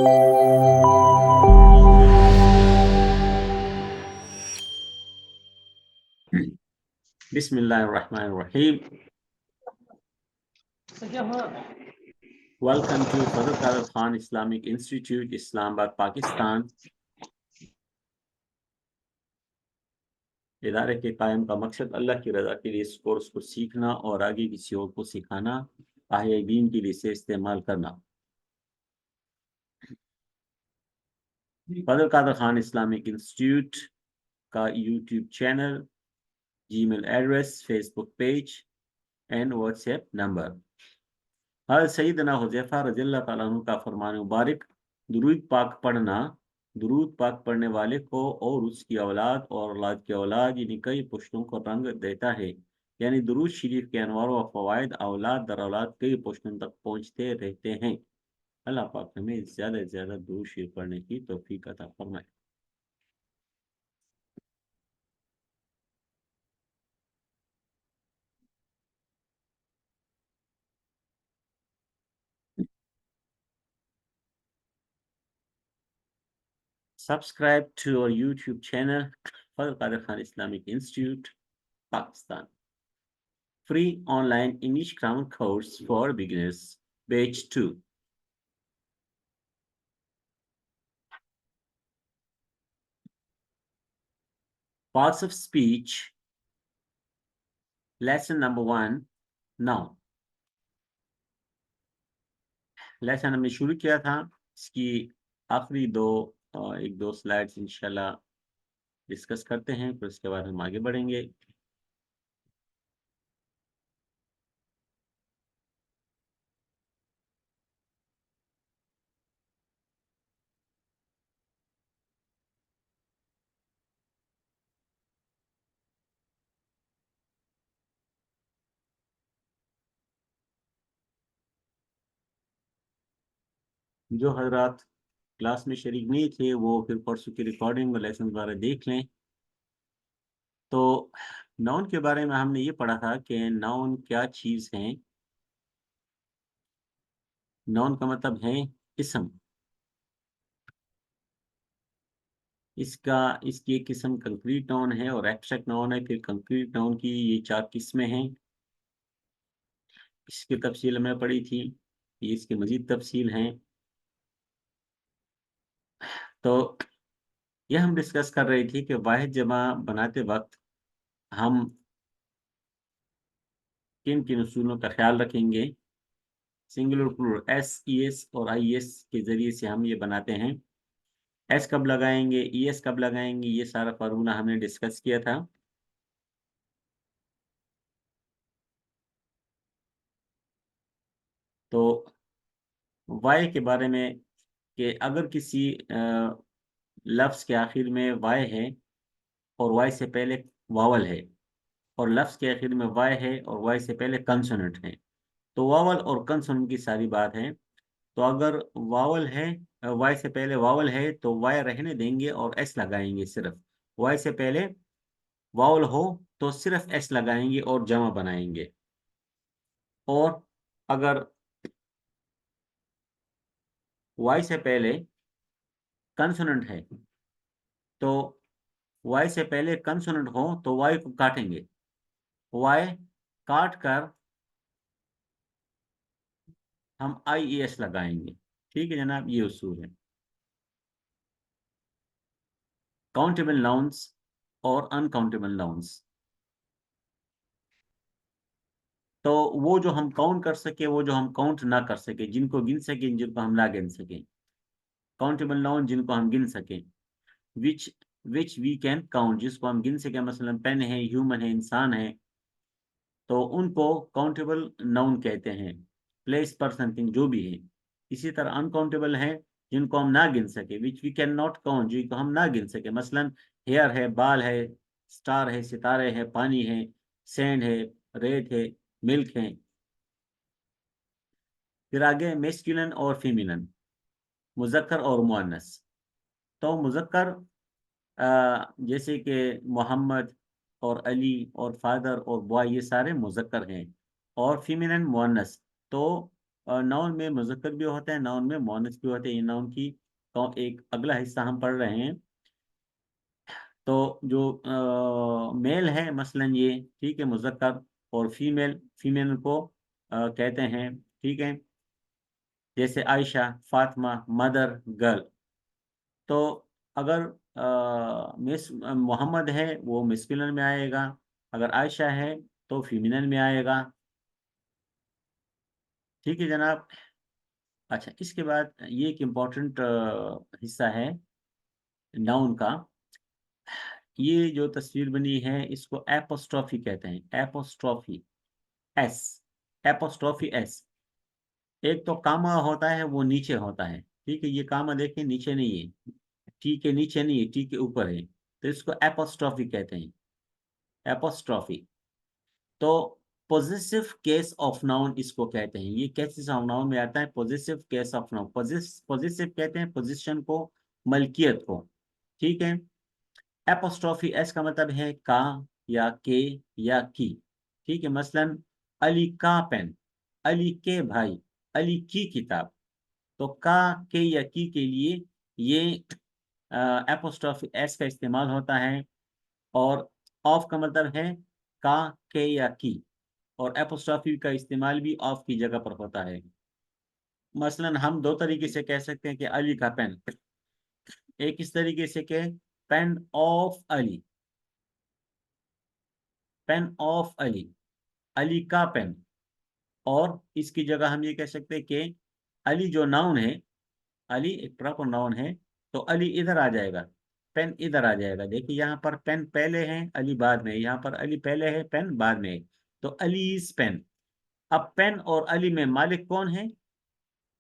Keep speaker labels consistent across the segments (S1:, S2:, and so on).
S1: Bismillahirrahmanirrahim. Welcome to Fazl Qadir Khan Islamic Institute, Islamabad, Pakistan. इदारे के कायम का मकसद अल्लाह की रज़ा के लिए इस कोर्स को सीखना और आगे किसी और को सिखाना, आहिए दीन के लिए इसे इस्तेमाल करना। फजल कादर खान इस्लामिक इंस्टीट्यूट का YouTube channel, Gmail address, Facebook page and WhatsApp number. हज़रत सैयदना हुज़ैफ़ा रज़ियल्लाहु ताला अन्हु का फरमान मुबारक, दुरूद पाक पढ़ने वाले को और उसकी औलाद और औलाद की औलाद यानी कई पुश्तों को रंग देता है। यानी दुरूद शरीफ के अनवार व फ़वाइद औलाद दर औलाद कई पुश्तों तक पहुँचते रहते हैं। अल्लाह पाक हमें ज़्यादा से ज़्यादा दुरूद शरीफ पढ़ने की तौफ़ीक अता फरमाए। Subscribe to our YouTube channel, Fazl Qadir Khan Islamic Institute, Pakistan. Free online English grammar course for beginners, Batch 2. Parts of speech, lesson number 1, noun. Lesson हमने शुरू किया था, इसकी आखिरी एक दो स्लाइड्स इंशाल्लाह डिस्कस करते हैं, फिर उसके बाद हम आगे बढ़ेंगे। जो हजरात क्लास में शरीक नहीं थे वो फिर परसों की रिकॉर्डिंग और लेसन द्वारा देख लें। तो नाउन के बारे में हमने ये पढ़ा था कि नाउन क्या चीज़ है। नाउन का मतलब है इस्म। इसकी एक किस्म कंक्रीट नाउन है और एब्स्ट्रैक्ट नाउन है। फिर कंक्रीट नाउन की ये 4 किस्में हैं। इसकी तफसील हमने पढ़ी थी, ये इसकी मजीद तफसील हैं। तो यह हम डिस्कस कर रही थी कि वाहिद जमा बनाते वक्त हम किन किन उसूलों का ख्याल रखेंगे। Singular plural S, E S और आई एस के जरिए से हम ये बनाते हैं। एस कब लगाएंगे, ई एस कब लगाएंगे, ये सारा फार्मूला हमने डिस्कस किया था। तो वाई के बारे में कि अगर किसी लफ्ज़ के आखिर में वाई है और वाई से पहले वावल है, और लफ्ज़ के आखिर में वाई है और वाई से पहले कंसोनेंट है, तो वावल और कंसोनेंट की सारी बात है। तो अगर वावल है, वाई से पहले वावल है तो वाई रहने देंगे और एस लगाएंगे सिर्फ। वाई से पहले वावल हो तो सिर्फ एस लगाएंगे और जमा बनाएंगे। और अगर वाई से पहले कंसोनेंट है तो वाई से पहले कंसोनेंट हो तो वाई को काटेंगे, वाई काट कर हम आई ई एस लगाएंगे। ठीक है जनाब, ये उसूल है। काउंटेबल नाउन्स और अनकाउंटेबल नाउन्स, तो वो जो हम काउंट कर सके, वो जो हम काउंट ना कर सके, जिनको गिन सके जिनको हम ना गिन सके। काउंटेबल नाउन जिनको हम गिन सके, विच विच वी कैन काउंट, जिसको हम गिन सके, मसलन पेन है, ह्यूमन है, इंसान है, तो उनको काउंटेबल नाउन कहते हैं। प्लेस, पर्सन, थिंग जो भी है। इसी तरह अनकाउंटेबल है जिनको हम ना गिन सके, which we can not count, जिनको हम ना गिन सके, मसलन हेयर है, बाल है, स्टार है, सितारे है, पानी है, सैंड है, रेत है, मिल्क है। फिर आगे मेस्कुलिन और फीमेलन, मुजक्कर और मुअन्नस। तो मुजक्कर जैसे कि मोहम्मद और अली और फादर और बॉय, ये सारे मुजक्कर हैं। और फीमेलन मुअन्नस, तो और नाउन में मुज़क्कर भी होता है, नाउन में मुअन्नस भी होते हैं। ये नाउन की तो एक अगला हिस्सा हम पढ़ रहे हैं। तो जो मेल है मसलन ये, ठीक है, मुज़क्कर, और फीमेल, फीमेल को कहते हैं, ठीक है, जैसे आयशा, फातिमा, मदर, गर्ल। तो अगर मिस मोहम्मद है वो मिस्कुलिन में आएगा, अगर आयशा है तो फीमेनल में आएगा। ठीक है जनाब। अच्छा, इसके बाद ये एक इम्पॉर्टेंट हिस्सा है नाउन का। ये जो तस्वीर बनी है इसको एपोस्ट्रॉफी कहते हैं, एपोस्ट्रॉफी, एस, एपोस्ट्रॉफी एस। एक तो कामा होता है वो नीचे होता है, ठीक है, ये कामा देखिए नीचे नहीं है, टी के नीचे नहीं है, टी के ऊपर है, तो इसको एपोस्ट्रॉफी कहते हैं, एपोस्ट्रॉफी। तो पॉजिटिव केस ऑफ नाउन इसको कहते हैं, ये केसेस ऑफ नाउन में आता है, positive case of noun. Positive कहते हैं पोजीशन को, मलकियत को, ठीक है। एपोस्ट्रॉफी एस का मतलब है का या के या की, ठीक है। मसलन अली का पेन, अली के भाई, अली की किताब। तो का, के या की के लिए ये एपोस्ट्रॉफी एस का इस्तेमाल होता है। और ऑफ का मतलब है का, के या की, और एपोस्ट्रॉफी का इस्तेमाल भी ऑफ की जगह पर होता है। मसलन हम दो तरीके से कह सकते हैं कि अली का पेन, एक इस तरीके से कि pain of Ali, pain of Ali, Ali का पेन। और इसकी जगह हम ये कह सकते हैं कि अली जो नाउन है, अली एक प्रॉपर नाउन है, तो अली इधर आ जाएगा, पेन इधर आ जाएगा। देखिए यहाँ पर पेन पहले है, अली बाद में, यहाँ पर अली पहले है, पेन बाद में है। तो अलीज पेन। अब पेन और अली में मालिक कौन है?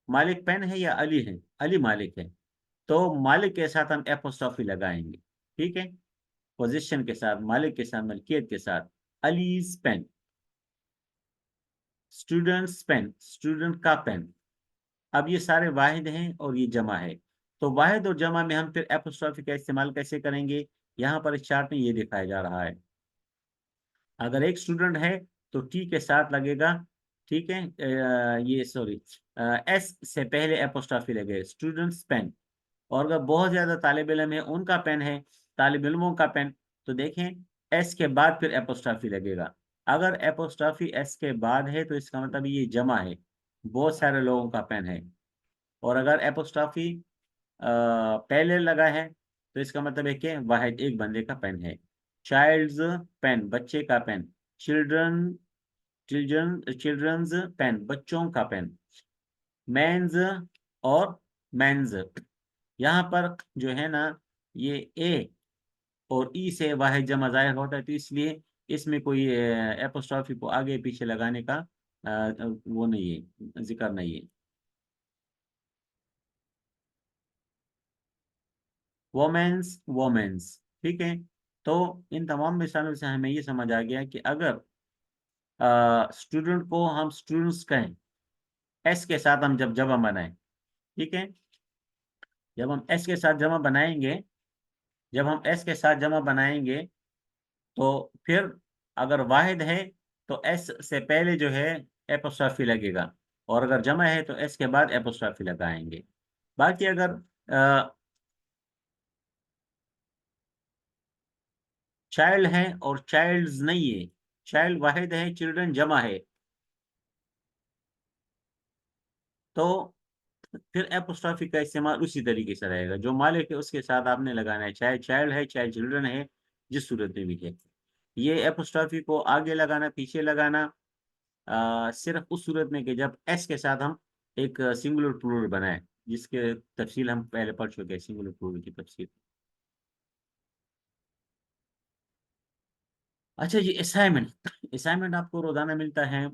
S1: मालिक पेन है या अली है? अली मालिक है। तो मालिक के साथ हम एपोस्ट्रॉफी लगाएंगे, ठीक है, पोजीशन के साथ, मालिक के साथ, मलकियत के साथ। Ali's pen, students pen, student का पेन। अब ये सारे वाहिद हैं और ये जमा है। तो वाहिद और जमा में हम फिर एपोस्ट्रॉफी का इस्तेमाल कैसे करेंगे? यहाँ पर इस चार्ट में ये दिखाया जा रहा है। अगर एक स्टूडेंट है तो टी के साथ लगेगा, ठीक है, ये सॉरी, एस से पहले एपोस्ट्रॉफी लगे, स्टूडेंट्स पेन। और अगर बहुत ज्यादा तालिब इल्म है, उनका पेन है, तालिब इल्मों का पेन, तो देखें एस के बाद फिर एपोस्ट्रॉफी लगेगा। अगर एपोस्ट्रॉफी एस के बाद है तो इसका मतलब ये जमा है, बहुत सारे लोगों का पेन है। और अगर एपोस्ट्रॉफी पहले लगा है तो इसका मतलब है कि वाहिद एक बंदे का पेन है। चाइल्ड्स पेन, बच्चे का पेन। चिल्ड्रन, चिल्ड्रंस पेन, बच्चों का पेन। मैंस और मैंस, यहाँ पर जो है ना, ये ए और ई से वाहिद जमा जाहिर होता है, तो इसलिए इसमें कोई एपोस्ट्रॉफी को आगे पीछे लगाने का वो नहीं है, जिक्र नहीं है। वोमेन्स, वोमेन्स, ठीक है। तो इन तमाम मिसालों से हमें ये समझ आ गया कि अगर स्टूडेंट को हम स्टूडेंट्स कहें, एस के साथ हम जब जमा बनाएं, ठीक है, जब हम एस के साथ जमा बनाएंगे, जब हम एस के साथ जमा बनाएंगे तो फिर अगर वाहिद है तो एस से पहले जो है एपोस्ट्रॉफी लगेगा, और अगर जमा है तो एस के बाद एपोस्ट्रॉफी लगाएंगे। बाकी अगर चाइल्ड है और चाइल्ड्स नहीं है, चाइल्ड वाहिद है, चिल्ड्रन जमा है, तो फिर एपोस्ट्रॉफी का इस्तेमाल उसी तरीके से रहेगा, जो मालिक है उसके साथ आपने लगाना है, चाहे चाइल्ड है चाहे चिल्ड्रन है, जिस सूरत में भी है। ये एपोस्ट्रॉफी को आगे लगाना, पीछे लगाना, सिर्फ उस सूरत में कि जब एस के साथ हम एक सिंगुलर प्लूरल बनाए, जिसके तफसील हम पहले पढ़ चुके हैं, सिंगुलर प्लूरल की तफसील। अच्छा, ये असाइनमेंट, असाइनमेंट आपको रोजाना मिलता है।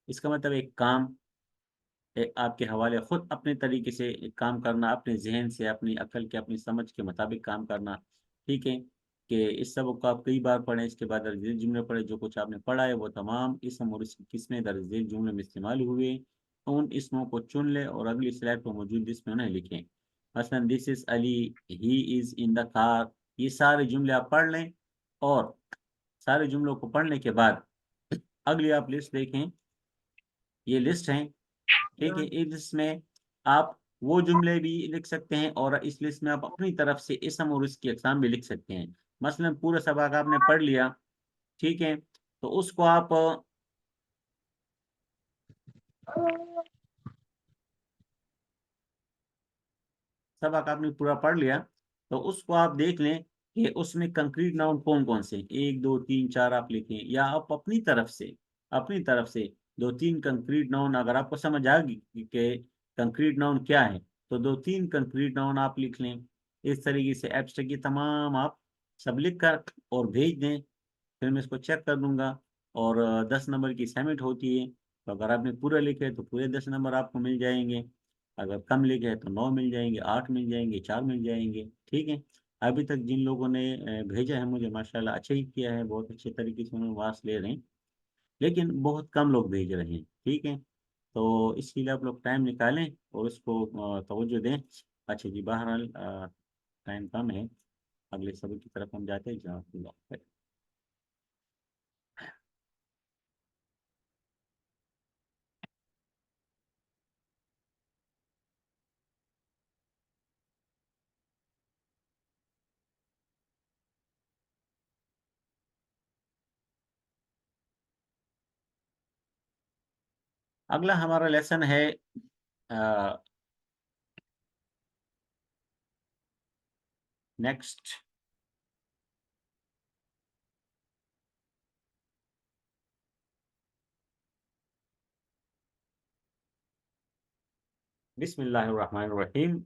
S1: इसका मतलब एक काम, आपके हवाले खुद अपने तरीके से एक काम करना, अपने जहन से, अपनी अकल के, अपनी समझ के मुताबिक काम करना, ठीक है। कि इस सबक को आप कई बार पढ़ें, इसके बाद दर्ज झेल जुमले पढ़े, जो कुछ आपने पढ़ा है वो तमाम इसम और इसकी किस्में दर्ज झेल जुमले में इस्तेमाल हुए, उन इसमों को चुन लें और अगली स्लाइड पर मौजूद इसमें उन्हें लिखें। मसलन this is Ali, he is in the car, ये सारे जुमले आप पढ़ लें। और सारे जुमलों को पढ़ने के बाद अगली आप लिस्ट देखें, ये लिस्ट है, ठीक है। इस लिस्ट में आप वो जुमले भी लिख सकते हैं और इस लिस्ट में आप अपनी तरफ से इसम और इसकी अक़साम भी लिख सकते हैं। मसलन पूरा सबक आपने पढ़ लिया, ठीक है, तो उसको आप सबक आपने पूरा पढ़ लिया, तो उसको आप देख लें कि उसमें कंक्रीट नाउन कौन कौन से, 1 2 3 4 आप लिखें, या आप अपनी तरफ से 2 3 कंक्रीट नाउन अगर आपको समझ आ गई कि कंक्रीट नाउन क्या है, तो 2 3 कंक्रीट नाउन आप लिख लें। इस तरीके से एब्स्ट्रैक्ट की तमाम आप सब लिख कर और भेज दें, फिर मैं इसको चेक कर दूंगा। और 10 नंबर की असाइनमेंट होती है, तो अगर आपने पूरा लिखे तो पूरे 10 नंबर आपको मिल जाएंगे, अगर कम लिखे तो 9 मिल जाएंगे, 8 मिल जाएंगे, 4 मिल जाएंगे, ठीक है। अभी तक जिन लोगों ने भेजा है मुझे, माशाल्लाह अच्छा ही किया है, बहुत अच्छे तरीके से उन्होंने मार्क्स ले रहे हैं, लेकिन बहुत कम लोग भेज रहे हैं, ठीक है। तो इसके लिए आप लोग टाइम निकालें और उसको तवज्जो दें। अच्छा जी, बहरहाल टाइम कम है, अगले सबक की तरफ हम जाते हैं जहाँ अगला हमारा लेसन है नेक्स्ट। बिस्मिल्लाहिर्रहमानिर्रहीम।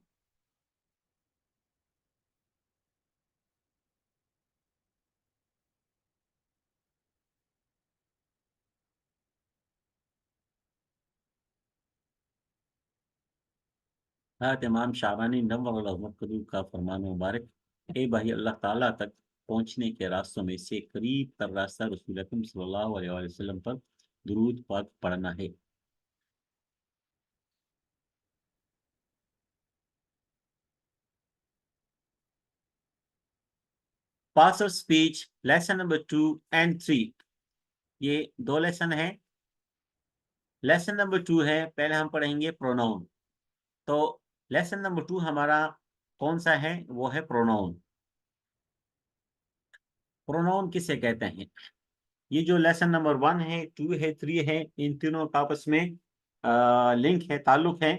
S1: इमाम शाबानी नव्वर मरकज़ू का फरमान मुबारक, ए भाई, अल्लाह ताला तक पहुँचने के रास्तों में से करीब तर रास्ता रसूल अकरम सल्लल्लाहु अलैहि वसल्लम पर दुरूद पाक पढ़ना है। पास ऑफ स्पीच लेसन नंबर 2 और 3, ये दो लेसन है। लेसन नंबर 2 है, पहले हम पढ़ेंगे प्रोनाउन। तो लेसन नंबर 2 हमारा कौन सा है, वो है प्रोनाउन। प्रोनाउन किसे कहते हैं? ये जो लेसन नंबर 1 है, 2 है, 3 है, इन तीनों का आपस में लिंक है, ताल्लुक है।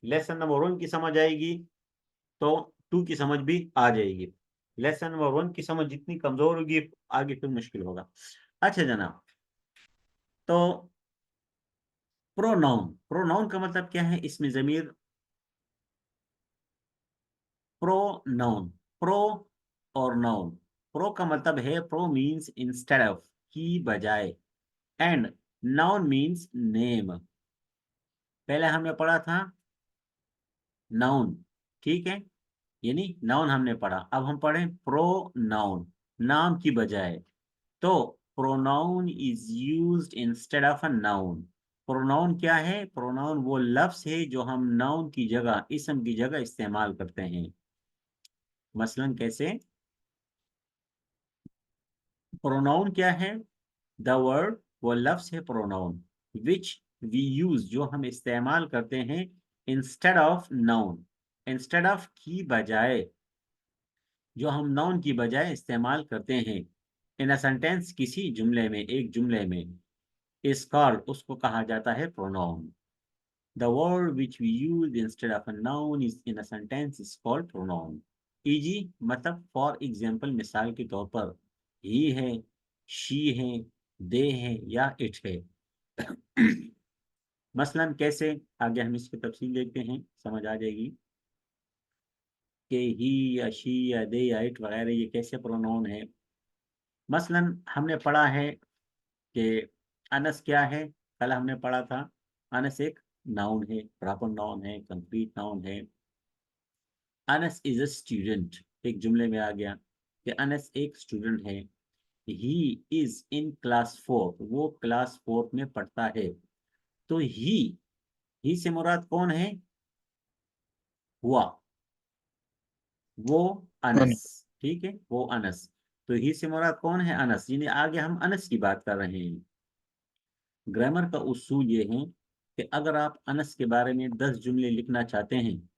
S1: लेसन नंबर 1 की समझ आएगी तो 2 की समझ भी आ जाएगी। लेसन नंबर 1 की समझ जितनी कमजोर होगी, आगे फिर मुश्किल होगा। अच्छा जनाब, तो प्रोनाउन, प्रोनाउन का मतलब क्या है? इसमें जमीर, प्रोनाउन, प्रो और नाउन। प्रो का मतलब है, प्रो मीन्स इंस्टेड ऑफ, की बजाय, एंड नाउन मीन्स नेम। पहले हमने पढ़ा था नाउन, ठीक है, यानी नाउन हमने पढ़ा, अब हम पढ़ें प्रो नाउन, नाम की बजाय। तो pronoun is used instead of a noun. Pronoun क्या है? प्रोनाउन वो लफ्ज है जो हम नाउन की जगह, इसम की जगह इस्तेमाल करते हैं। मसलन कैसे? प्रोनाउन क्या है? द वर्ड, वो लफ्ज है प्रोनाउन, विच वी यूज, जो हम इस्तेमाल करते हैं, instead of noun, instead of की बजाय, जो हम नाउन की बजाय इस्तेमाल करते हैं, इन अ सेंटेंस, किसी जुमले में, एक जुमले में, इज कॉल्ड, उसको कहा जाता है pronoun. The word which we use instead of a noun is in a sentence is called pronoun. Easy मतलब फॉर एग्जाम्पल, मिसाल के तौर पर, ही है, शी है, दे है, या इट है। मसलन कैसे? आगे हम इसकी तफसील देखते हैं, समझ आ जाएगी कि ही या शी या दे या इट वगैरह ये कैसे प्रोनाउन है। मसलन हमने पढ़ा है कि अनस क्या है, कल हमने पढ़ा था, अनस एक नाउन है, प्रॉपर नाउन है, कंप्लीट नाउन है। अनस इज अ स्टूडेंट, एक जुमले में आ गया कि अनस एक स्टूडेंट है। ही इज इन क्लास 4, वो क्लास 4 में पढ़ता है। तो ही से मुराद कौन है? हुआ, वो अनस, ठीक है, वो अनस। तो ही से मुराद कौन है? अनस, यानी आगे हम अनस की बात कर रहे हैं। ग्रामर का उसूल ये है कि अगर आप अनस के बारे में 10 जुमले लिखना चाहते हैं,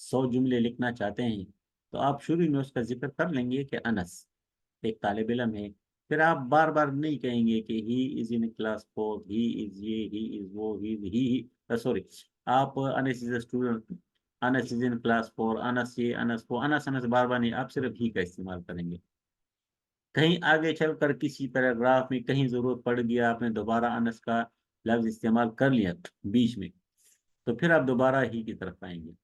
S1: 100 जुमले लिखना चाहते हैं, तो आप शुरू में उसका जिक्र कर लेंगे कि अनस एक तालिब इल्म है। फिर आप बार बार नहीं कहेंगे कि he is in class 4, he is ये, ही इज वो, ही सॉरी, आप Anas is a student, Anas is in class 4, Anas ये, अनस वो, अनस अनस बार बार नहीं, आप सिर्फ ही का इस्तेमाल करेंगे। कहीं आगे चलकर किसी पैराग्राफ में कहीं जरूरत पड़ गया, आपने दोबारा अनस का लफ्ज इस्तेमाल कर लिया बीच में, तो फिर आप दोबारा ही की तरफ आएंगे।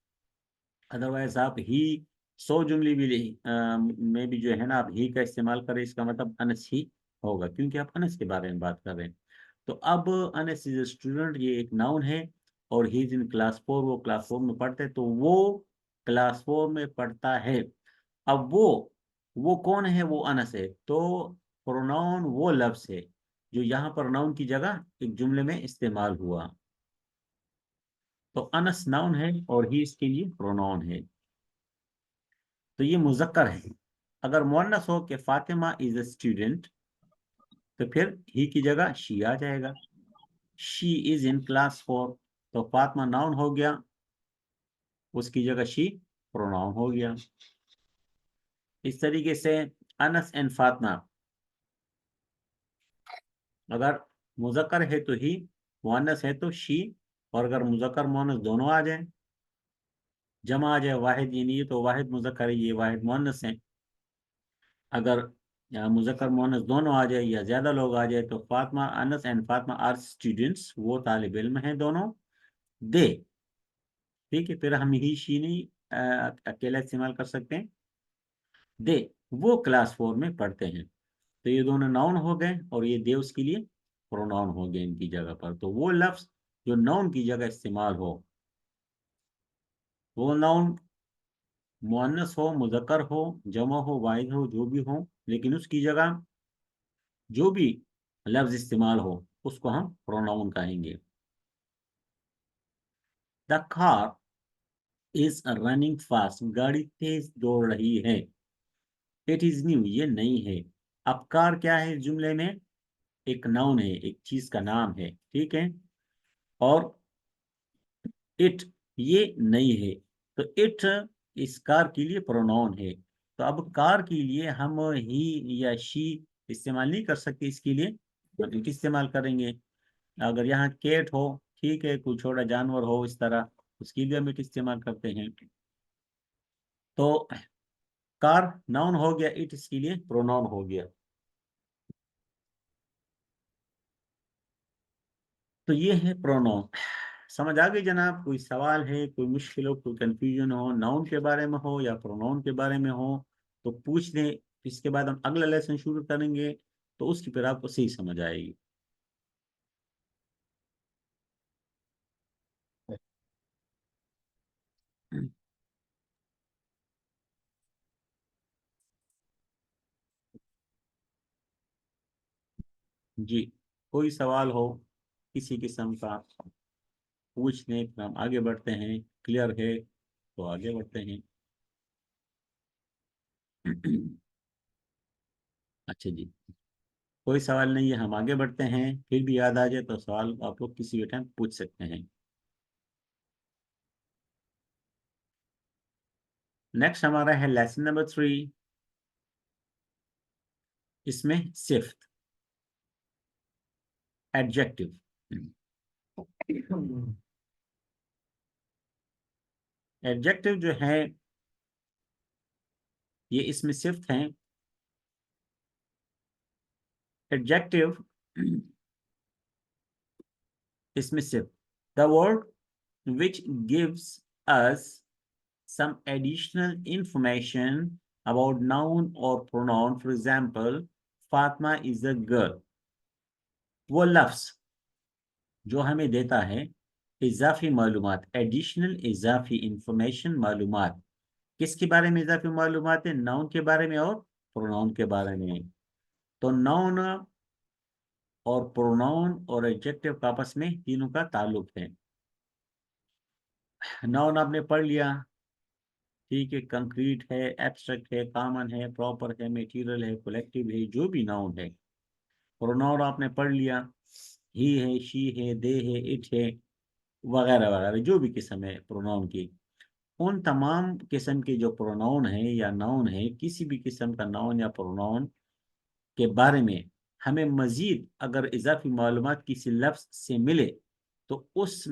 S1: अदरवाइज आप ही 100 जुमले भी में भी जो है ना, आप ही का इस्तेमाल करें, इसका मतलब अनस ही होगा, क्योंकि आप अनस के बारे में बात कर रहे हैं। तो अब अनस इज स्टूडेंट ये एक नाउन है, और ही इज इन क्लास 4, वो क्लास 4 में पढ़ते हैं, तो वो क्लास 4 में पढ़ता है। अब वो कौन है? वो अनस है। तो प्रोनाउन वो लफ्ज है जो यहाँ पर नाउन की जगह एक जुमले में इस्तेमाल हुआ। तो अनस नाउन है और ही इसके लिए प्रोनाउन है। तो ये मुजक्कर है। अगर मुअन्नस हो कि फातिमा इज अ स्टूडेंट, तो फिर ही की जगह शी आ जाएगा। शी इज इन क्लास 4, तो फातिमा नाउन हो गया, उसकी जगह शी प्रोनाउन हो गया। इस तरीके से अनस एंड फातिमा, अगर मुजक्कर है तो ही, मुअन्नस है तो शी, और अगर मुजक्कर मुअन्नस दोनों आ जाए, जमा आ जाए वाहिद, यानी ये तो वाहिद मुजक्कर है, ये वाहिद मुअन्नस है। अगर मुजक्कर मुअन्नस दोनों आ जाए या ज्यादा लोग आ जाए, तो Fatima, Anas and Fatima are students, वो तालिब इल्म हैं दोनों। दे, ठीक है, फिर हम ही शी नहीं अकेला इस्तेमाल कर सकते हैं। दे, वो क्लास 4 में पढ़ते हैं। तो ये दोनों नाउन हो गए, और ये दे उसके लिए प्रोनाउन हो गए इनकी जगह पर। तो वो लफ्ज जो नाउन की जगह इस्तेमाल हो, वो नाउन मुअन्नस हो, मुजक्कर हो, जमा हो, वाहिद हो, जो भी हो, लेकिन उसकी जगह जो भी लफ्ज इस्तेमाल हो, उसको हम प्रोनाउन कहेंगे। The car is running fast, गाड़ी तेज दौड़ रही है। इट इज न्यू, ये नई है। अब कार क्या है इस जुमले में? एक नाउन है, एक चीज का नाम है, ठीक है। और इट, ये नई है। तो इट इस कार के लिए प्रोनाउन है। तो अब कार के लिए हम ही या शी इस्तेमाल नहीं कर सकते, इसके लिए हम इट इस्तेमाल करेंगे। अगर यहाँ केट हो, ठीक है, कोई छोटा जानवर हो इस तरह, उसके लिए हम इट इस्तेमाल करते हैं। तो कार नाउन हो गया, इट इसके लिए प्रोनाउन हो गया। तो ये है प्रोनाउन। समझ आ गई जनाब? कोई सवाल है, कोई मुश्किल हो, कोई कंफ्यूजन हो, नाउन के बारे में हो या प्रोनाउन के बारे में हो, तो पूछ दें। इसके बाद हम अगला लेसन शुरू करेंगे, तो उसकी फिर आपको सही समझ आएगी। जी, कोई सवाल हो किसी किस्म का, पूछ लें, फिर हम आगे बढ़ते हैं। क्लियर है तो आगे बढ़ते हैं। अच्छा जी, कोई सवाल नहीं है, हम आगे बढ़ते हैं। फिर भी याद आ जाए तो सवाल आप लोग किसी भी टाइम पूछ सकते हैं। नेक्स्ट हमारा है लेसन नंबर 3। इसमें सिफ्त, एडजेक्टिव। एडजेक्टिव जो है, ये इसमें सिफ्त हैं। एडजेक्टिव इसमें सिफ्त, the word which gives us some additional information about noun or pronoun. For example, Fatma is a girl। वो लफ्ज जो हमें देता है इजाफी मालूमात, एडिशनल इजाफी इंफॉर्मेशन, मालूमात। किसके बारे में इजाफी मालूमात है? नाउन के बारे में और प्रोनाउन के बारे में। तो नाउन और प्रोनाउन और एडजेक्टिव का आपस में तीनों का ताल्लुक है। नाउन आपने पढ़ लिया, ठीक है, कंक्रीट है, एब्स्ट्रैक्ट है, कॉमन है, प्रॉपर है, मटेरियल है, कलेक्टिव है, जो भी नाउन है। प्रोनाउन आपने पढ़ लिया, ही है, शी है, दे है, इट है, वगैरह वगैरह, जो भी किस्म है प्रोनाउन की, उन तमाम किस्म के जो प्रोनाउन है या नाउन है, किसी भी किस्म का नाउन या प्रोनाउन के बारे में हमें मजीद अगर इजाफी मालूमात किसी लफ्ज से मिले, तो उस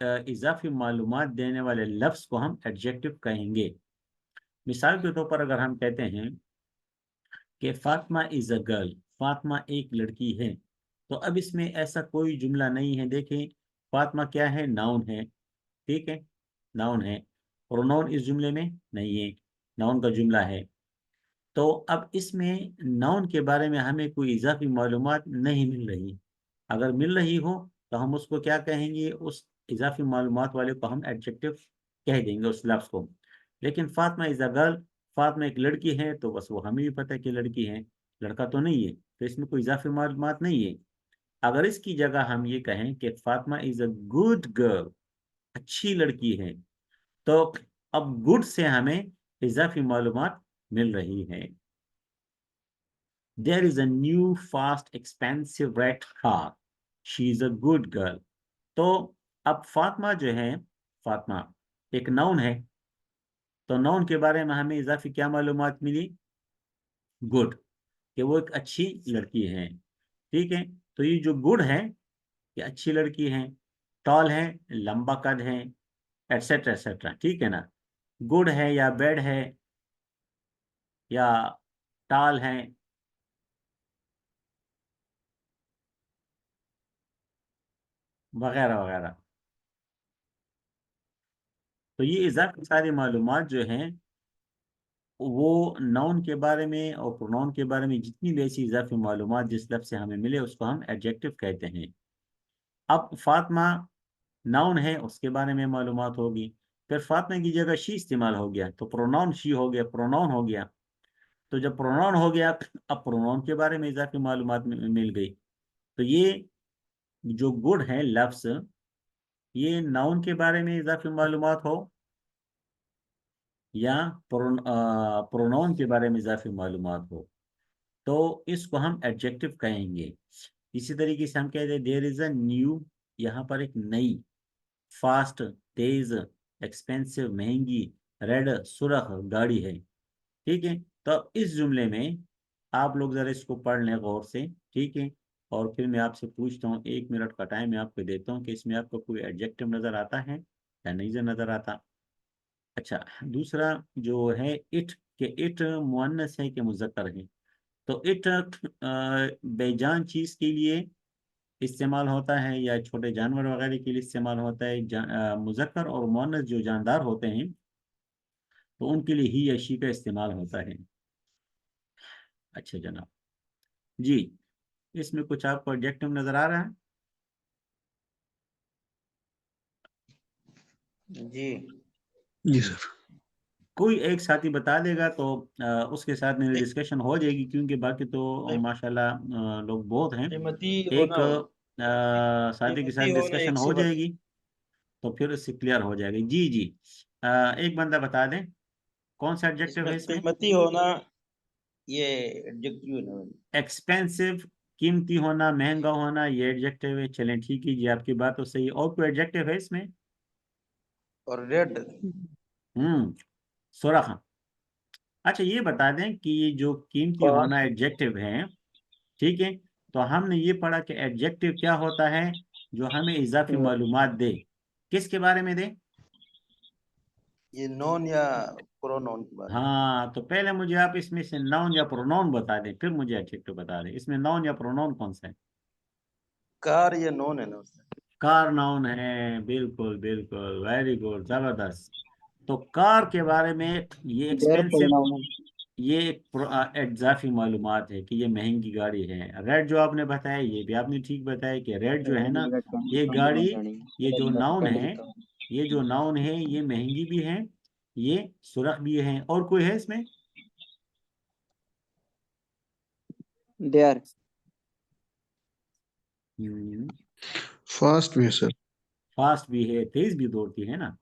S1: इजाफी मालूमात देने वाले लफ्ज को हम एडजेक्टिव कहेंगे। मिसाल के तौर पर अगर हम कहते हैं कि Fatima is a girl, Fatima एक लड़की है, तो अब इसमें ऐसा कोई जुमला नहीं है। देखें, फातिमा क्या है? नाउन है, ठीक है, नाउन है। प्रोनाउन इस जुमले में नहीं है, नाउन का जुमला है। तो अब इसमें नाउन के बारे में हमें कोई इजाफी मालूमात नहीं मिल रही। अगर मिल रही हो तो हम उसको क्या कहेंगे? उस इजाफी मालूमात वाले को हम एडजेक्टिव कह देंगे, उस लफ्ज को। लेकिन Fatima is a girl, Fatima एक लड़की है, तो बस वो हमें भी पता है कि लड़की है, लड़का तो नहीं है, तो इसमें कोई इजाफी मालूमात नहीं है। अगर इसकी जगह हम ये कहें कि Fatima is a good girl, अच्छी लड़की है, तो अब गुड से हमें इजाफी मालूमात मिल रही है। There is a new fast expensive red car. She is a good girl. तो अब फातिमा जो है, फातिमा एक नाउन है, तो नाउन के बारे में हमें इजाफी क्या मालूमात मिली? गुड, कि वो एक अच्छी लड़की है, ठीक है। तो ये जो गुड है, ये अच्छी लड़की है, टॉल है, लंबा कद है, एटसेट्रा एटसेट्रा, ठीक है ना। गुड है या बैड है या टॉल है, वगैरह वगैरह। तो ये इजाफी सारी मालूमात जो हैं, वो नाउन के बारे में और प्रोनाउन के बारे में जितनी भी ऐसी इजाफी मालूमात जिस लफ्ज़ से हमें मिले, उसको हम एडजेक्टिव कहते हैं। अब फातिमा नाउन है, उसके बारे में मालूमात होगी। फिर फातिमा की जगह शी इस्तेमाल हो गया, तो प्रोनाउन शी हो गया, प्रोनाउन हो गया। तो जब प्रोनाउन हो गया, अब प्रोनाउन के बारे में इजाफी मालूमात मिल गई। तो ये जो गुड है लफ्ज़, ये नाउन के बारे में इजाफी मालूमात हो या प्रोनाउन के बारे में इजाफी मालूमात हो, तो इसको हम एडजेक्टिव कहेंगे। इसी तरीके से हम कहते हैं देयर इज अ न्यू, यहाँ पर एक नई, फास्ट तेज, एक्सपेंसिव महंगी, रेड सुरख गाड़ी है, ठीक है। तो इस जुमले में आप लोग जरा इसको पढ़ लें गौर से, ठीक है। और फिर मैं आपसे पूछता हूँ, 1 मिनट का टाइम मैं आपको देता हूँ कि इसमें आपको कोई एडजेक्टिव नजर आता है या नहीं नजर आता। अच्छा, दूसरा जो है इट, के इट मुअन्नस है कि मुज़क्कर है? तो इट बेजान चीज के लिए इस्तेमाल होता है या छोटे जानवर वगैरह के लिए इस्तेमाल होता है। मुजक्कर और मुअन्नस जो जानदार होते हैं, तो उनके लिए ही या शी का इस्तेमाल होता है। अच्छा जनाब, जी, इसमें कुछ आपको एडजेक्टिव नजर आ रहा है?
S2: जी
S3: जी
S1: हम्म,
S3: सर।
S1: कोई एक साथी बता देगा तो उसके साथ मेरी डिस्कशन हो जाएगी, क्योंकि बाकी तो माशाल्लाह लोग बहुत हैं।
S2: श्रीमती
S1: एक
S2: होना,
S1: साथी के
S2: श्रीमती
S1: साथ
S2: होना
S1: डिस्कशन
S2: एक
S1: हो
S2: से
S1: जाएगी, तो फिर इससे क्लियर हो जाएगी। जी जी, एक बंदा बता दें कौन सा एडजेक्टिव
S2: इसमें
S1: है इसमें?
S2: श्रीमती होना ये एडजेक्टिव है ना?
S1: एक्सपेंसिव, कीमती होना, महंगा होना, ये एडजेक्टिव है। चलें ठीक है जी, आपकी बात तो सही है। और कोई एडजेक्टिव है इसमें?
S2: और रेड
S1: सुरख। अच्छा, ये बता दें कि ये जो कीमती होना
S3: फास्ट।
S1: एडजेक्टिव है, ठीक है, तो हमने ये पढ़ा कि एडजेक्टिव क्या होता है? जो हमें इजाफी मालूमात दे। किसके बारे में दे?
S2: ये नॉन या प्रोनाउन के बारे में।
S1: हाँ, तो पहले मुझे आप इसमें से नाउन या प्रोनाउन बता दें, फिर मुझे एडजेक्टिव बता दें। इसमें नाउन या प्रोनाउन कौन सा है?
S2: कार ये नॉन है ना उसमें।
S1: कार नाउन है, बिल्कुल बिल्कुल, वेरी गुड, जबरदस्त। तो कार के बारे में, ये
S3: देयर
S1: एक्सपेंसिव,
S3: प्रोनाउन।
S1: ये इजाफी मालूमात है कि ये महंगी गाड़ी है। रेड जो आपने बताया, ये भी आपने ठीक बताया कि रेड जो है ना, ये गाड़ी, ये जो नाउन है, ये जो नाउन है, ये महंगी भी है, ये सुरख भी है। और कोई है इसमें?
S4: देयर।
S3: फास्ट भी है सर।
S1: फास्ट भी है, तेज भी दौड़ती है ना।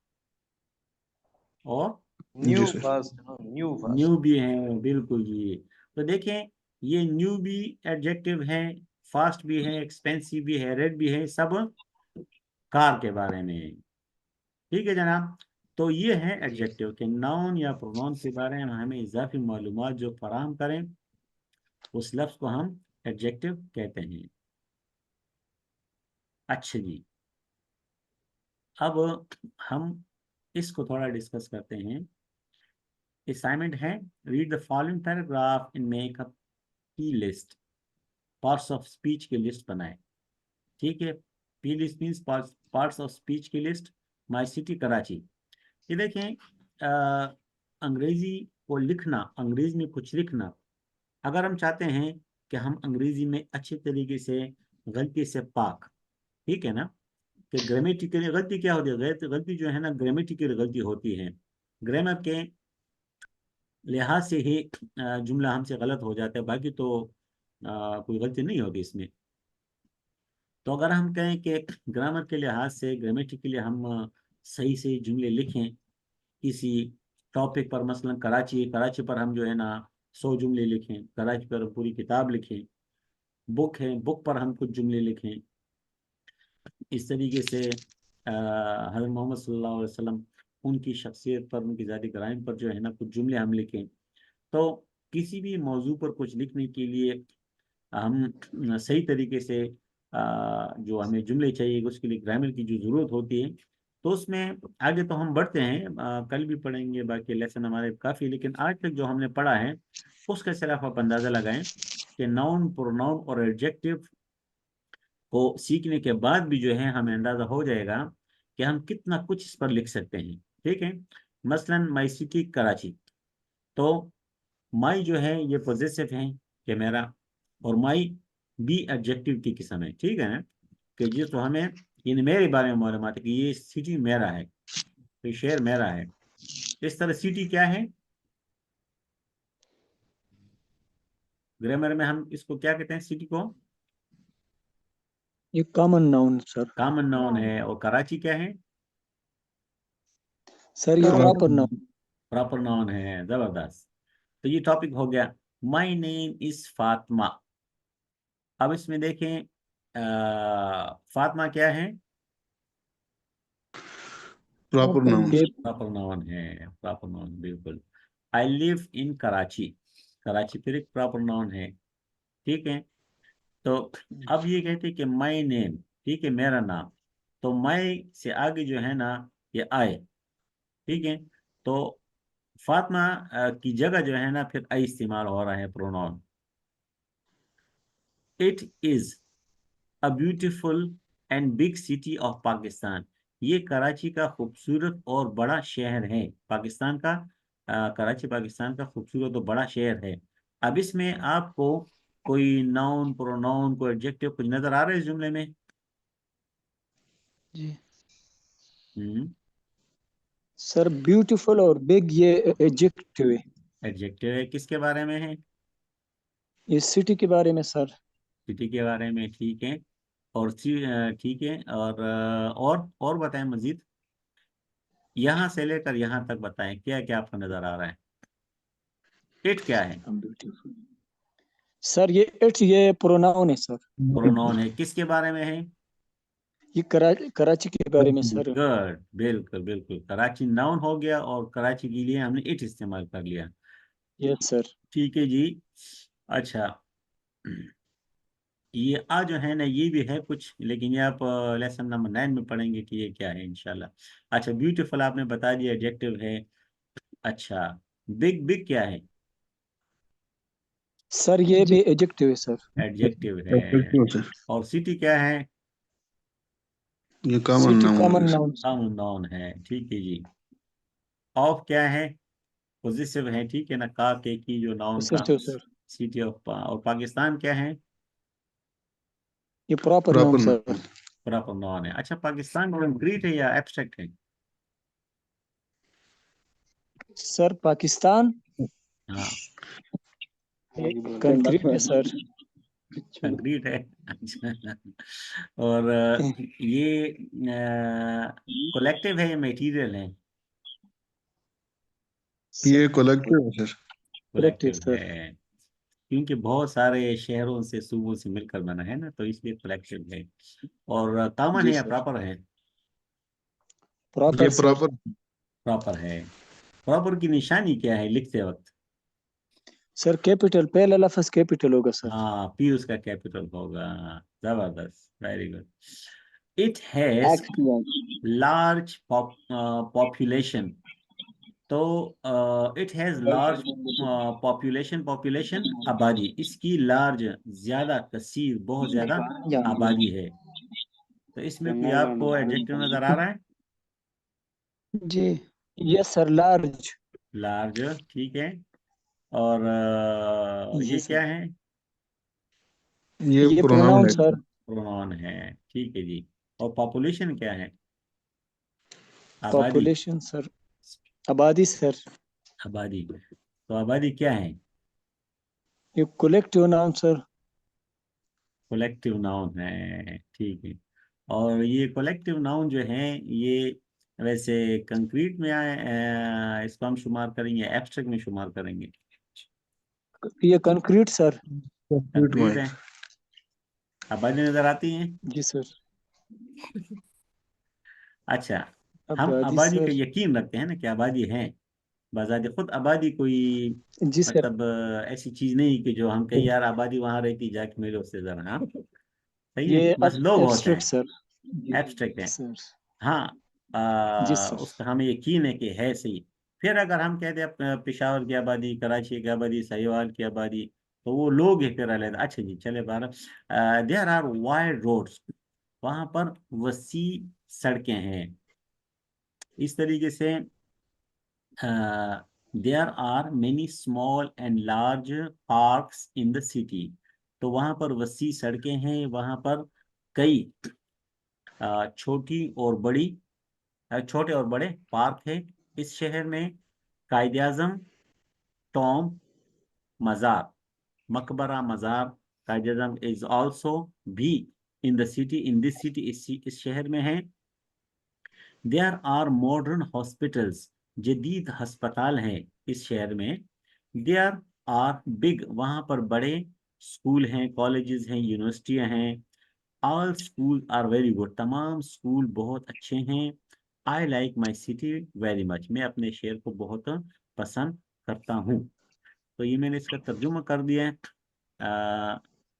S1: और
S2: न्यू
S3: जी सर।
S2: Fast, new fast.
S1: न्यू भी है, बिल्कुल जी। तो देखें, ये न्यू भी एडजेक्टिव है, फास्ट भी है, एक्सपेंसिव भी है, रेड भी है, सब कार के बारे में है। ठीक है जनाब। तो ये है एडजेक्टिव के नाउन या प्रोनाउन के बारे में हमें इजाफी मालूमात जो फराहम करें उस लफ्ज को हम एडजेक्टिव कहते हैं। अच्छा जी, अब हम इसको थोड़ा डिस्कस करते हैं। असाइनमेंट है, read the following paragraph in make a P list, parts of speech की लिस्ट बनाए। ठीक है, P list means parts of speech की लिस्ट। My city Karachi. ये देखें, अंग्रेजी को लिखना, अंग्रेजी में कुछ लिखना, अगर हम चाहते हैं कि हम अंग्रेजी में अच्छे तरीके से गलती से पाक, ठीक है ना, कि ग्रामेटिकल गलती क्या होती है, गलती जो है ना ग्रामेटिकल गलती होती है, ग्रामर के लिहाज से ही जुमला हमसे गलत हो जाता है, बाकी तो कोई गलती नहीं होती इसमें। तो अगर हम कहें कि ग्रामर के लिहाज से ग्रामेटिकली हम सही सही जुमले लिखें किसी टॉपिक पर, मसलन कराची, कराची पर हम जो है ना 100 जुमले लिखें, कराची पर पूरी किताब लिखें, बुक है, बुक पर हम कुछ जुमले लिखें, इस तरीके से हज़रत मोहम्मद सल्लल्लाहु अलैहि वसल्लम, उनकी शख्सियत पर, उनकी ज़ाती कराम पर जो है ना कुछ जुमले हम लिखें। तो किसी भी मौजू पर कुछ लिखने के लिए हम सही तरीके से जो हमें जुमले चाहिए उसके लिए ग्रामर की जो ज़रूरत होती है, तो उसमें आगे तो हम बढ़ते हैं, कल भी पढ़ेंगे, बाकी लेसन हमारे काफ़ी, लेकिन आज तक जो हमने पढ़ा है उसका सिर्फ आप अंदाज़ा लगाएं कि नाउन, प्रोनाउन और एडजेक्टिव को सीखने के बाद भी जो है हमें अंदाज़ा हो जाएगा कि हम कितना कुछ इस पर लिख सकते हैं। ठीक है, मसलन माई सिटी कराची, तो माई जो है ये पोजेसिव है कि मेरा, और माई भी एडजेक्टिव की किस्म है। ठीक है ना, कि जिस तो हमें यानी मेरे बारे में मालूमात है कि ये सिटी मेरा है, ये शहर मेरा है। इस तरह सिटी क्या है, ग्रामर में हम इसको क्या कहते हैं, सिटी को
S4: ये common noun sir.
S1: Common noun है, और कराची क्या है,
S4: सर ये प्रॉपर नाउन।
S1: प्रॉपर नाउन है। जबरदस्त। तो ये टॉपिक हो गया। My name is Fatima. अब इसमें देखें, फातिमा क्या है,
S3: प्रॉपर नाउन।
S4: ये
S1: प्रॉपर नाउन है, प्रॉपर नाउन बिल्कुल। I live in Karachi, Karachi फिर एक प्रॉपर नाउन है। ठीक है, तो अब ये कहते हैं कि माई नेम, ठीक है, मेरा नाम, तो माई से आगे जो है ना ये आए। ठीक है, तो फातिमा की जगह जो है ना फिर आई इस्तेमाल हो रहा है pronoun. It is a beautiful and big city of Pakistan. ये कराची का खूबसूरत और बड़ा शहर है, पाकिस्तान का। कराची पाकिस्तान का खूबसूरत और बड़ा शहर है। अब इसमें आपको कोई नाउन, प्रोनाउन, कोई एडजेक्टिव कुछ नजर आ रहा है इस जुमले में?
S5: जी
S4: सर ब्यूटीफुल और बिग ये एडजेक्टिव है।
S1: एडजेक्टिव है, किसके बारे में है?
S4: ये सिटी के बारे में सर।
S1: सिटी के बारे में, ठीक है। और ठीक है, और बताएं मजीद, यहाँ से लेकर यहाँ तक बताएं क्या क्या आपको नजर आ रहा है। इट क्या है?
S4: ब्यूटीफुल सर, ये इट्स ये प्रोनाउन है सर।
S1: प्रोनाउन है, किसके बारे में है?
S4: ये कराची के बारे में सर।
S1: गुड, बिल्कुल बिल्कुल, कराची नाउन हो गया और कराची के लिए हमने इट इस्तेमाल कर लिया।
S4: Yes sir.
S1: ठीक है जी। अच्छा, ये आ जो है ना ये भी है कुछ, लेकिन ये आप लेसन नंबर 9 में पढ़ेंगे कि ये क्या है इंशाल्लाह। अच्छा, ब्यूटीफुल आपने बता दिया, एडजेक्टिव है। अच्छा, बिग, बिग क्या है?
S4: सर ये भी एडजेक्टिव है सर।
S1: एडजेक्टिव है।
S3: सर,
S1: और सिटी क्या है?
S3: ये कॉमन
S4: सिटी
S3: नाउन
S4: कॉमन
S3: है।
S4: नाउन।
S1: काउन नाउन है। ठीक है जी। ऑफ क्या है? पोजिटिव है, ठीक है ना, का के की जो नाउन का,
S4: पॉजिटिव सर।
S1: City of. और पाकिस्तान क्या है?
S4: ये proper noun
S3: proper
S4: sir.
S3: Noun.
S1: Proper noun है। अच्छा, पाकिस्तान कंक्रीट है या एब्स्ट्रैक्ट है?
S4: सर पाकिस्तान
S1: हाँ,
S4: कंक्रीट है सर।
S1: कंक्रीट है। अच्छा, और ये कलेक्टिव है या मटेरियल है?
S3: ये कलेक्टिव है सर।
S4: Collective
S1: collective
S4: sir.
S1: है। क्योंकि बहुत सारे शहरों से सूबों से मिलकर बना है ना, तो इसलिए कलेक्टिव है। और कॉमन है
S4: जी
S1: या
S4: सर।
S1: प्रॉपर है?
S3: ये
S4: प्रॉपर सर।
S3: प्रॉपर
S1: प्रॉपर है। प्रॉपर की निशानी क्या है लिखते वक्त?
S4: सर कैपिटल, पहला लफ्ज कैपिटल होगा सर।
S1: हाँ, पी उसका कैपिटल होगा। जबरदस्त, very good. It has
S4: experience.
S1: Large population. तो it has large population, population आबादी, इसकी लार्ज ज्यादा, कसीर, बहुत ज्यादा आबादी है। तो इसमें कोई आपको एडजेक्टिव नजर आ रहा है?
S4: जी। Yes sir, large.
S1: लार्ज, ठीक है। और
S4: जी
S1: ये
S4: सर।
S1: क्या है?
S3: ये
S4: ये
S3: प्रोनाउन
S4: प्रोनाउन
S3: है।
S4: सर।
S1: प्रोनाउन है, ठीक है जी। और पॉपुलेशन क्या है? आबादी।
S4: Population sir. आबादी सर।
S1: आबादी, तो आबादी क्या है?
S4: ये collective noun sir.
S1: Collective noun है, ठीक है। और ये कोलेक्टिव नाउन जो है, ये वैसे कंक्रीट में आए, इसको हम शुमार करेंगे, एब्स्ट्रैक्ट में शुमार करेंगे?
S4: ये कंक्रीट सर।
S3: कंक्रीट
S1: कंक्रीट
S3: में।
S1: है। आबादी नजर आती है?
S4: जी सर।
S1: अच्छा, हम
S4: आबादी
S1: आबादी का
S4: सर।
S1: यकीन रखते हैं ना कि आबादी है। बाज़ात खुद आबादी कोई
S4: जी सर।
S1: मतलब ऐसी चीज नहीं कि जो हम कहें यार आबादी वहां रहती, जाके मिलो उससे जरा। हाँ, सही है,
S4: ये
S1: बस लोग होते
S4: एब्स्ट्रैक्ट
S1: हैं,
S4: सर।
S1: एब्स्ट्रैक्ट है।
S4: सर।
S1: हाँ,
S4: जी सर।
S1: उसका हमें यकीन है कि है सही। फिर अगर हम कहते हैं पेशावर की आबादी, कराची की आबादी, सहीवाल की आबादी, तो वो लोग है फिर अलग। अच्छा जी, चले बारह। देयर आर वाइड रोड्स, वहां पर वसी सड़कें हैं। इस तरीके से there are many small and large parks in the city. तो वहां पर वसी सड़कें हैं, वहां पर कई छोटी और बड़ी, छोटे और बड़े पार्क है इस शहर में। कायद आजम, टॉम, मज़ार, मकबरा, मज़ार, कायद आजम इज ऑल्सो भी इन the city, in this city, इस शहर में है। देयर आर मॉडर्न हॉस्पिटल्स, जदीद अस्पताल हैं इस शहर में। देयर आर बिग, वहाँ पर बड़े स्कूल हैं, कॉलेजेस हैं, यूनिवर्सिटियाँ हैं। All school are very good, तमाम स्कूल बहुत अच्छे हैं। I like my city very much, मैं अपने शहर को बहुत पसंद करता हूँ। तो ये मैंने इसका तर्जुमा कर दिया है।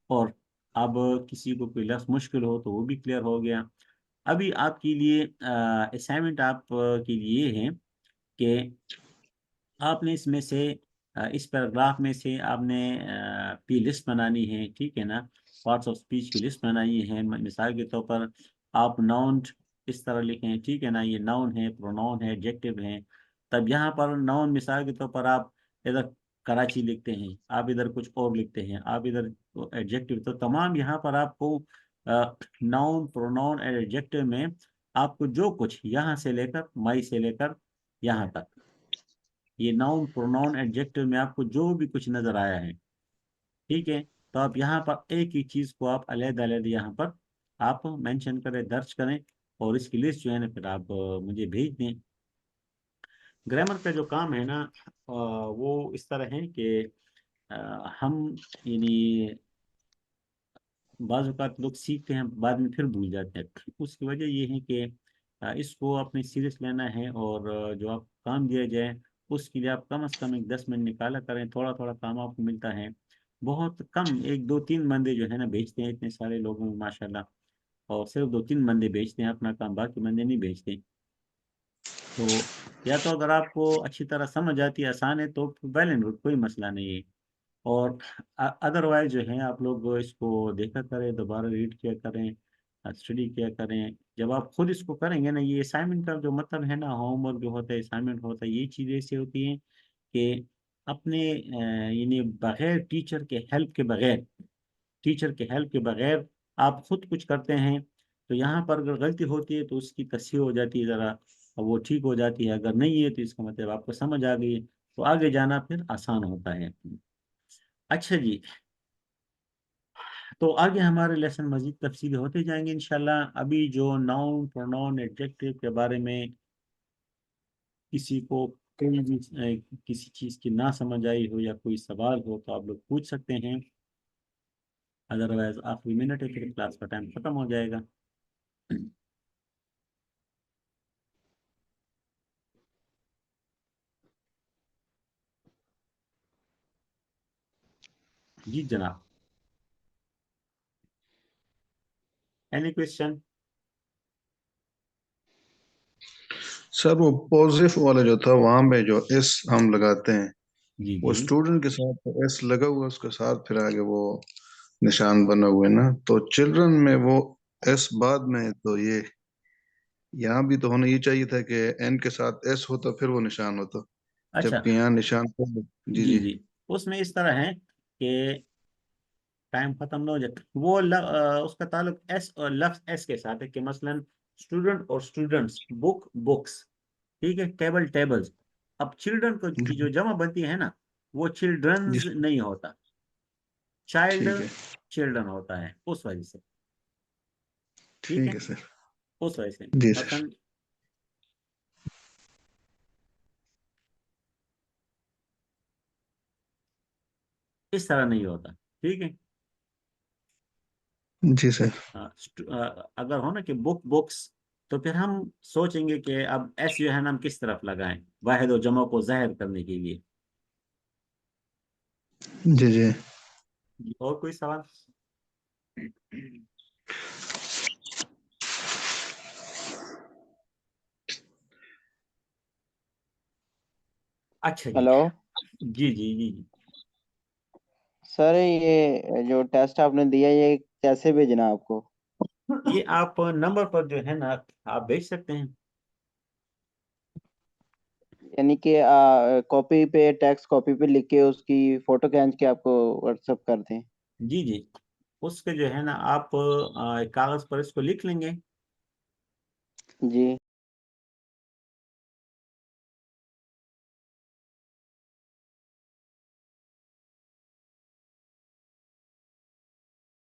S1: और अब किसी को कोई लफ्ज़ मुश्किल हो तो वो भी क्लियर हो गया। अभी आपके लिए असाइनमेंट आप के लिए है कि आपने इसमें से इस पैराग्राफ में से आपने की लिस्ट बनानी है, ठीक है ना। पार्ट्स ऑफ स्पीच की लिस्ट बनाई है। मिसाल के तौर पर आप नाउन इस तरह लिखें, ठीक है ना, ये नाउन है, प्रोनाउन है, एडजेक्टिव है। तब यहाँ पर नाउन मिसाल के तौर पर आप इधर कराची लिखते हैं, आप इधर कुछ और लिखते हैं, आप इधर एडजेक्टिव, तो तमाम यहाँ पर आपको नाउन, प्रोनाउन और एडजेक्टिव में आपको जो कुछ यहाँ से लेकर, माई से लेकर यहाँ तक, ये नाउन, प्रोनाउन, एडजेक्टिव में आपको जो भी कुछ नजर आया है, ठीक है, तो आप यहाँ पर एक ही चीज को आप अलग-अलग यहाँ पर आप मेंशन करें, दर्ज करें, और इसकी लिस्ट जो है ना फिर आप मुझे भेज दें। ग्रामर का जो काम है ना, वो इस तरह है कि हम यानी बाज़ औक़ात लोग सीखते हैं, बाद में फिर भूल जाते हैं। उसकी वजह ये है कि इसको अपने सीरियस लेना है, और जो आप काम दिया जाए उसके लिए आप कम से कम एक 10 मिनट निकाला करें। थोड़ा थोड़ा काम आपको मिलता है, बहुत कम, एक दो तीन बंदे जो है ना भेजते हैं, इतने सारे लोगों में माशाल्लाह। और सिर्फ दो तीन बंदे भेजते हैं अपना काम, बाकी बंदे नहीं भेजते। तो या तो अगर आपको अच्छी तरह समझ आती है, आसान है, तो वेल एंड गुड, कोई मसला नहीं है। और अदरवाइज जो है आप लोग इसको देखा करें, दोबारा रीड किया करें, स्टडी किया करें। जब आप खुद इसको करेंगे ना, ये असाइनमेंट का जो मतलब है ना, होमवर्क जो होता है, असाइनमेंट होता है, ये चीज़ें ऐसी होती हैं कि अपने यानी बगैर टीचर के हेल्प के बगैर, टीचर के हेल्प के बगैर आप खुद कुछ करते हैं, तो यहाँ पर अगर गलती होती है तो उसकी तस्हीह हो जाती है ज़रा, और वो ठीक हो जाती है। अगर नहीं है तो इसका मतलब आपको समझ आ गई, तो आगे जाना फिर आसान होता है। अच्छा जी, तो आगे हमारे लेसन मजीद तफसील होते जाएंगे इंशाल्लाह। अभी जो नाउन, प्रोनाउन, एडजेक्टिव के बारे में किसी को कोई भी किसी चीज की ना समझ आई हो या कोई सवाल हो तो आप लोग पूछ सकते हैं, अदरवाइज आखिरी मिनट है फिर क्लास का टाइम खत्म हो जाएगा। जी जनाब, एनी क्वेश्चन?
S3: सर वो पॉजिटिव वाला जो था वहां पे जो एस हम लगाते हैं
S1: जी
S3: वो
S1: जी
S3: स्टूडेंट के साथ तो एस लगा हुआ है, उसके साथ फिर आगे वो निशान बना हुआ है ना, तो चिल्ड्रन में वो एस बाद में है, तो ये यहाँ भी तो होना ये चाहिए था कि एन के साथ एस होता फिर वो निशान होता,
S1: अच्छा,
S3: जबकि यहाँ निशान जी
S1: जी
S3: जी
S1: जी, उसमें इस तरह है कि टाइम खत्म ना हो जाए, वो उसका ताल्लुक एस और लफ्ज एस के साथ है कि मसलन स्टूडेंट और स्टूडेंट्स, बुक बुक्स, ठीक है, टेबल टेबल्स। अब चिल्ड्रन को की जो जमा बनती है ना, वो
S3: जी
S1: चिल्ड्रंस नहीं होता, चाइल्ड
S3: ठीक है
S1: चिल्ड्रन होता है, उस वजह से। ठीक
S3: ठीक
S1: है,
S3: है सर।
S1: उस वजह से
S3: जी सर।
S1: मसलन इस तरह नहीं होता। ठीक है,
S3: जी सर।
S1: अगर हो ना कि बुक बुक्स, तो फिर हम सोचेंगे कि अब एस जो है ना हम किस तरफ लगाएं, वाहिद और जमा को जाहिर करने के लिए।
S3: जी जी
S1: और कोई सवाल? अच्छा जी,
S5: हेलो
S1: जी जी जी जी।
S5: सर, ये जो टेस्ट आपने दिया ये कैसे भेजना है आपको?
S1: ये आप नंबर पर जो है ना आप भेज सकते हैं।
S5: यानी कि कॉपी पे, टेक्स्ट कॉपी पे लिख के उसकी फोटो खींच के आपको व्हाट्सएप कर दें?
S1: जी जी, उसके जो है ना आप एक कागज पर इसको लिख लेंगे,
S5: जी